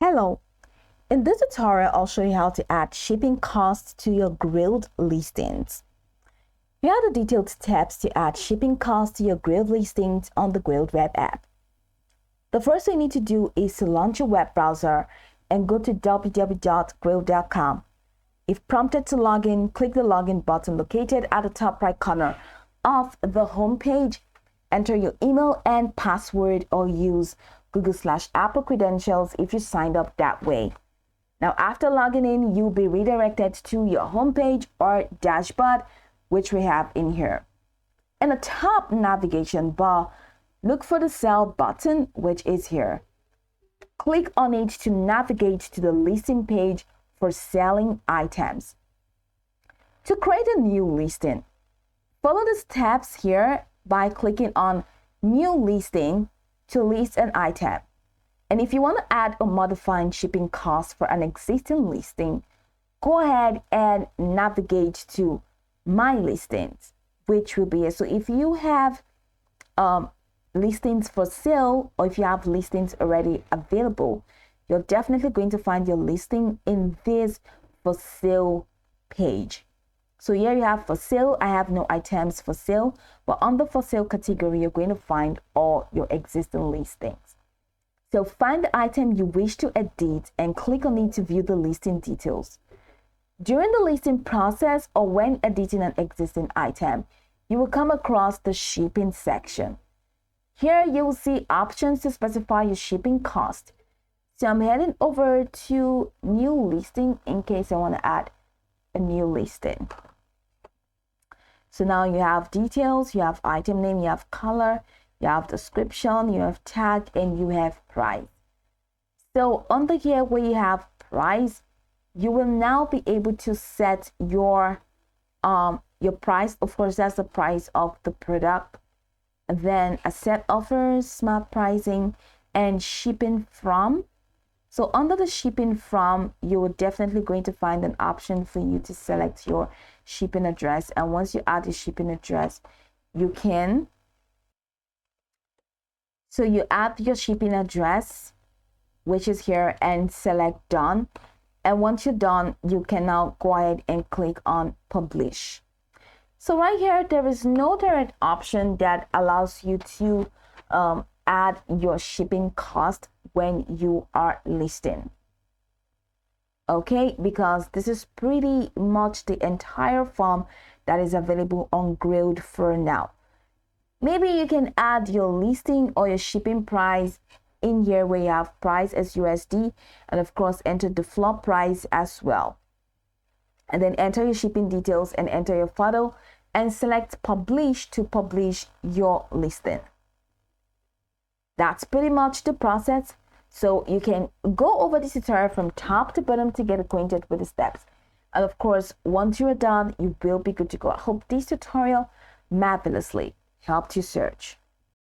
Hello, in this tutorial I'll show you how to add shipping costs to your Grailed listings. Here are the detailed steps to add shipping costs to your Grailed listings on the Grailed web app. The first thing you need to do is to launch your web browser and go to www.grailed.com. If prompted to log in, click the login button located at the top right corner of the home page. Enter your email and password or use Google/Apple credentials if you signed up that way. Now, after logging in, you'll be redirected to your homepage or dashboard, which we have in here. In the top navigation bar, look for the sell button, which is here. Click on it to navigate to the listing page for selling items. To create a new listing, follow the steps here by clicking on New Listing to list an item. And if you want to add or modify shipping costs for an existing listing, go ahead and navigate to My Listings, which will be here. So if you have listings for sale, or if you have listings already available, you're definitely going to find your listing in this for sale page. So here you have for sale. I have no items for sale, but on the for sale category, you're going to find all your existing listings. So find the item you wish to edit and click on it to view the listing details. During the listing process or when editing an existing item, you will come across the shipping section. Here you will see options to specify your shipping cost. So I'm heading over to new listing in case I want to add a new listing. So now you have details, you have item name, you have color, you have description, you have tag, and you have price. So under here where you have price, you will now be able to set your price. Of course, that's the price of the product. And then accept offers, smart pricing, and shipping from. So under the shipping from, you're definitely going to find an option for you to select your shipping address. And once you add the shipping address, you can. So you add your shipping address, which is here, and select done. And once you're done, you can now go ahead and click on publish. So right here, there is no direct option that allows you to add your shipping cost when you are listing. Okay, because this is pretty much the entire form that is available on Grailed for now. Maybe you can add your listing or your shipping price in here where you have price as USD, and of course enter the floor price as well. And then enter your shipping details and enter your photo and select publish to publish your listing. That's pretty much the process. So you can go over this tutorial from top to bottom to get acquainted with the steps. And of course, once you are done, you will be good to go. I hope this tutorial marvelously helped you search.